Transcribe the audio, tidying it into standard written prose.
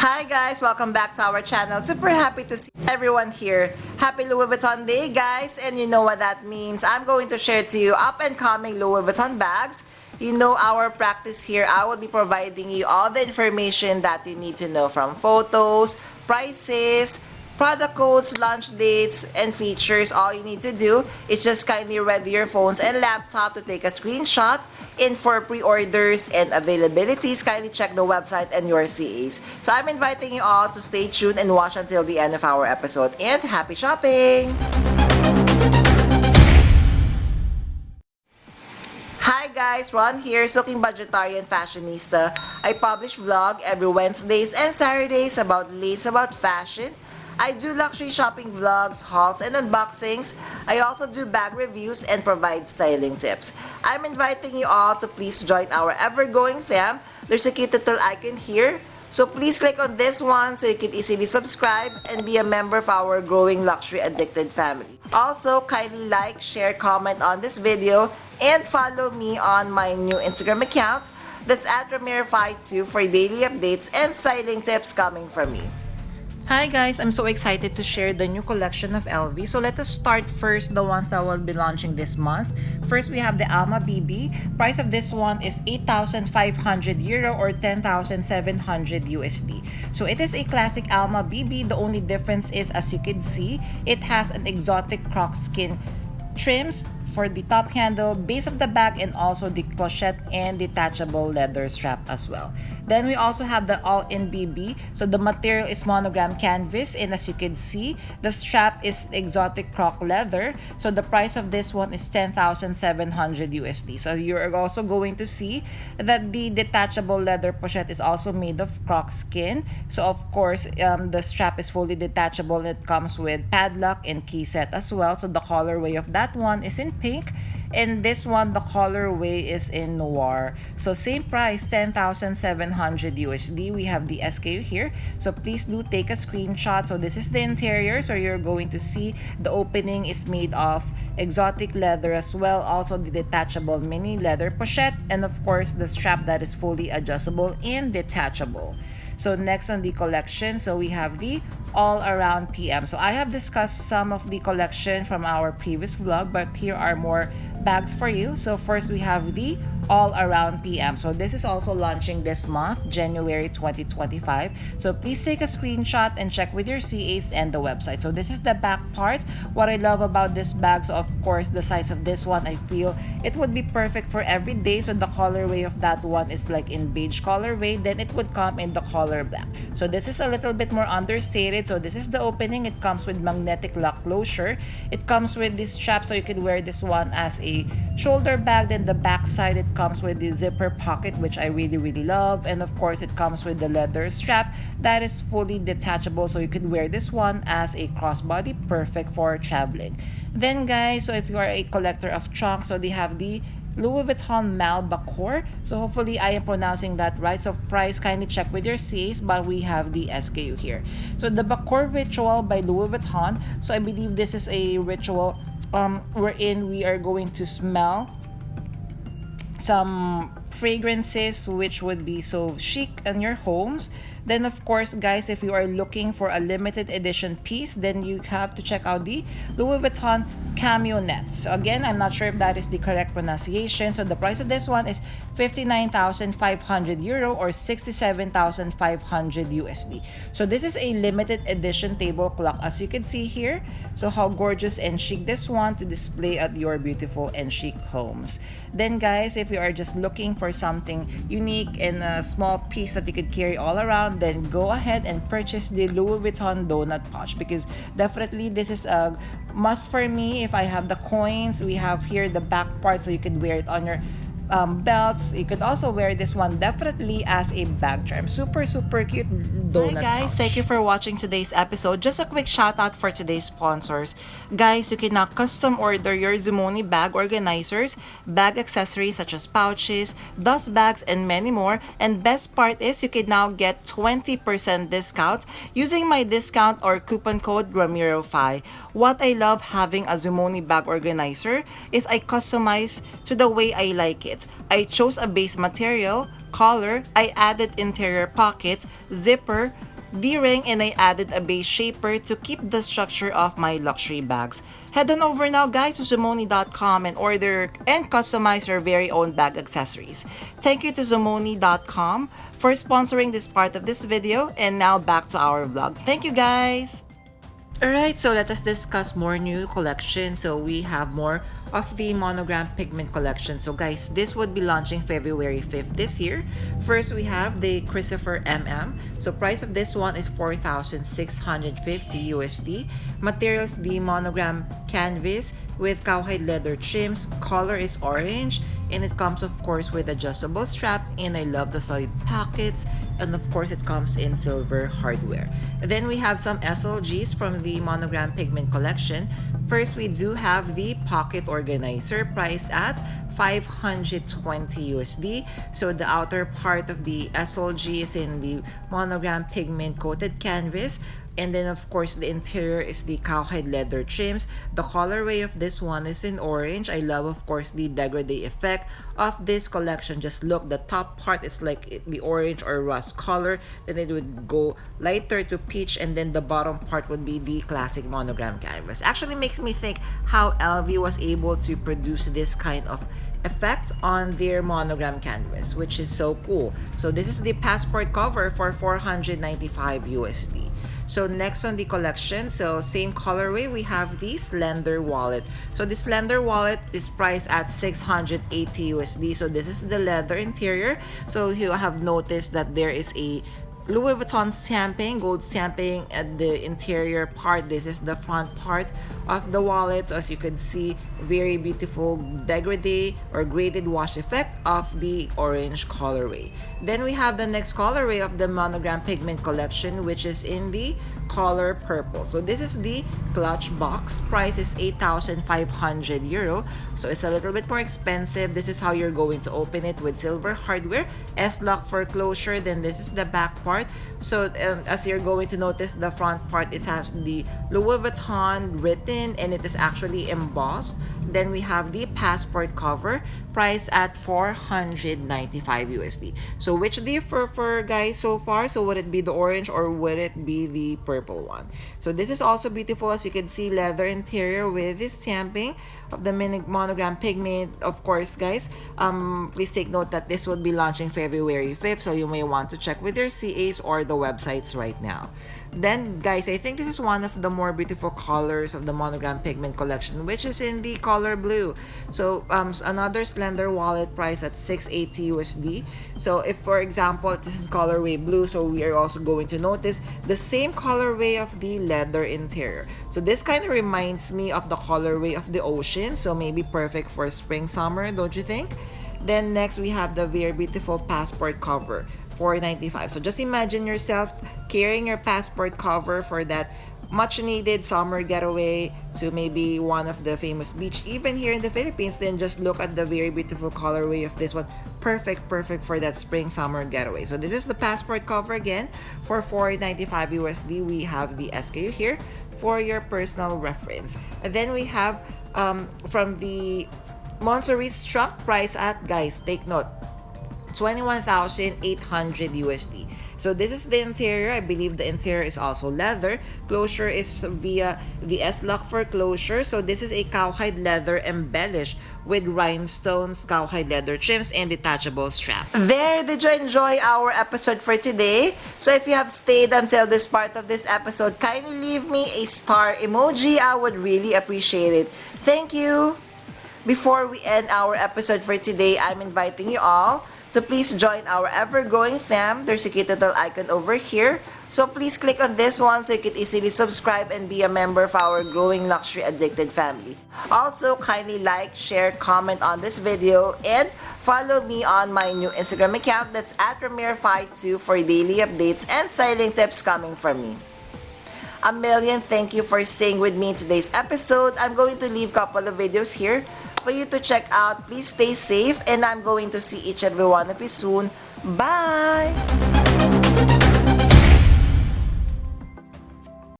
Hi guys! Welcome back to our channel. Super happy to see everyone here. Happy Louis Vuitton Day, guys! And you know what that means. I'm going to share to you up-and-coming Louis Vuitton bags. You know our practice here. I will be providing you all the information that you need to know, from photos, prices, product codes, launch dates, and features. All you need to do is just kindly ready your phones and laptop to take a screenshot. In for pre-orders and availabilities, kindly check the website and your CAs. So I'm inviting you all to stay tuned and watch until the end of our episode. And happy shopping! Hi guys, Ron here, Looking Budgetarian Fashionista. I publish vlog every Wednesdays and Saturdays about fashion. I do luxury shopping vlogs, hauls, and unboxings. I also do bag reviews and provide styling tips. I'm inviting you all to please join our ever-growing fam. There's a cute little icon here. So please click on this one so you can easily subscribe and be a member of our growing luxury addicted family. Also, kindly like, share, comment on this video, and follow me on my new Instagram account. That's at Ramiro52 for daily updates and styling tips coming from me. Hi guys, I'm so excited to share the new collection of LV. So let us start first the ones that will be launching this month. First, we have the ALMA BB. Price of this one is 8,500 euro or 10,700 USD. So it is a classic ALMA BB. The only difference is, as you can see, it has an exotic croc skin trims for the top handle, base of the bag, and also the clochette and detachable leather strap as well. Then we also have the All in BB. So the material is monogram canvas, and as you can see, the strap is exotic croc leather. So the price of this one is 10,700 USD. So you're also going to see that the detachable leather pochette is also made of croc skin. So of course, the strap is fully detachable. It comes with padlock and key set as well. So the colorway of that one is in pink, and this one, the colorway is in noir. So same price, 10,700 USD. We have the SKU here, so please do take a screenshot. So this is the interior. So you're going to see the opening is made of exotic leather as well, also the detachable mini leather pochette, and of course the strap that is fully adjustable and detachable. So next on the collection, so we have the all-around PM. So I have discussed some of the collection from our previous vlog, but here are more bags for you. So first we have the all-around PM. So this is also launching this month, January 2025. So please take a screenshot and check with your CAs and the website. So this is the back part. What I love about this bag, so of course the size of this one, I feel it would be perfect for every day. So the colorway of that one is like in beige colorway, then it would come in the color black. So this is a little bit more understated. So this is the opening. It comes with magnetic lock closure. It comes with this strap, so you could wear this one as a shoulder bag. Then the back side, it comes with the zipper pocket, which I really love, and of course it comes with the leather strap that is fully detachable, so you could wear this one as a crossbody, perfect for traveling. Then guys, so if you are a collector of trunks, so they have the Louis Vuitton Malbacor. So hopefully I am pronouncing that right. So price, kindly check with your CAs, but we have the SKU here. So the Bacor Ritual by Louis Vuitton. So I believe this is a ritual wherein we are going to smell some fragrances which would be so chic in your homes. Then of course guys, if you are looking for a limited edition piece, then you have to check out the Louis Vuitton Camionette. So again, I'm not sure if that is the correct pronunciation. So the price of this one is 59,500 euro or 67,500 USD. So this is a limited edition table clock, as you can see here. So how gorgeous and chic this one to display at your beautiful and chic homes. Then guys, if you are just looking for something unique and a small piece that you could carry all around, then go ahead and purchase the Louis Vuitton donut pouch, because definitely this is a must for me. If I have the coins, we have here the back part, so you could wear it on your belts. You could also wear this one definitely as a bag charm. Super cute donut. Hi guys, thank you for watching today's episode. Just a quick shout out for today's sponsors. Guys, you can now custom order your Zumoni bag organizers, bag accessories such as pouches, dust bags, and many more. And best part is you can now get 20% discount using my discount or coupon code Ramiro5. What I love having a Zumoni bag organizer is I customize to the way I like it. I chose a base material, collar, I added interior pocket, zipper, D-ring, and I added a base shaper to keep the structure of my luxury bags. Head on over now guys to Zumoni.com and order and customize your very own bag accessories. Thank you to Zumoni.com for sponsoring this part of this video, and now back to our vlog. Thank you guys! Alright, so let us discuss more new collection. So we have more of the Monogram Pigment collection. So guys, this would be launching February 5th this year. First, we have the Christopher MM. So price of this one is 4,650 USD. Materials, the Monogram canvas with cowhide leather trims. Color is orange, and it comes of course with adjustable strap, and I love the solid pockets, and of course it comes in silver hardware. And then we have some SLGs from the Monogram Pigment collection. First, we do have the pocket organizer, priced at 520 USD. So the outer part of the SLG is in the Monogram Pigment coated canvas. And then of course the interior is the cowhide leather trims. The colorway of this one is in orange. I love of course the degradé effect of this collection. Just look, the top part is like the orange or rust color, then it would go lighter to peach, and then the bottom part would be the classic Monogram canvas. Actually makes me think how LV was able to produce this kind of effect on their Monogram canvas, which is so cool. So this is the passport cover for 495 USD. So next on the collection, so same colorway, we have the slender wallet. So the slender wallet is priced at 680 USD. So this is the leather interior. So you have noticed that there is a Louis Vuitton stamping, gold stamping at the interior part. This is the front part of the wallet. So as you can see, very beautiful degradé or graded wash effect of the orange colorway. Then we have the next colorway of the Monogram Pigment collection, which is in the color purple. So this is the clutch box. Price is 8,500 euro. So it's a little bit more expensive. This is how you're going to open it, with silver hardware, S-lock for closure. Then this is the back part. So as you're going to notice, the front part, it has the Louis Vuitton written, and it is actually embossed. Then we have the passport cover, price at 495 USD. So which do you prefer guys so far? So would it be the orange or would it be the purple one? So this is also beautiful. As you can see, leather interior with the stamping of the Monogram Pigment. Of course guys, please take note that this would be launching February 5th, so you may want to check with your CAs or the websites right now. Then guys, I think this is one of the more beautiful colors of the Monogram Pigment collection, which is in the color blue. So another slender wallet, price at 680 USD. So if for example this is colorway blue, so we are also going to notice the same colorway of the leather interior. So this kind of reminds me of the colorway of the ocean, so maybe perfect for spring summer, don't you think? Then next we have the very beautiful passport cover, 495. So just imagine yourself carrying your passport cover for that much needed summer getaway to maybe one of the famous beach even here in the Philippines. Then just look at the very beautiful colorway of this one. Perfect for that spring summer getaway. So this is the passport cover again for 495 USD. We have the SKU here for your personal reference. And then we have from the Monterey strap, price at, guys, take note, 21,800 USD. So this is the interior. I believe the interior is also leather. Closure is via the S-lock for closure. So this is a cowhide leather embellished with rhinestones, cowhide leather trims, and detachable strap. There, did you enjoy our episode for today? So if you have stayed until this part of this episode, kindly leave me a star emoji. I would really appreciate it. Thank you. Before we end our episode for today, I'm inviting you all to please join our ever-growing fam. There's a cute little icon over here. So please click on this one so you can easily subscribe and be a member of our growing luxury addicted family. Also, kindly like, share, comment on this video, and follow me on my new Instagram account, that's at Ramir52, for daily updates and styling tips coming from me. A million thank you for staying with me in today's episode. I'm going to leave a couple of videos here for you to check out. Please stay safe, and I'm going to see each and every one of you soon. Bye!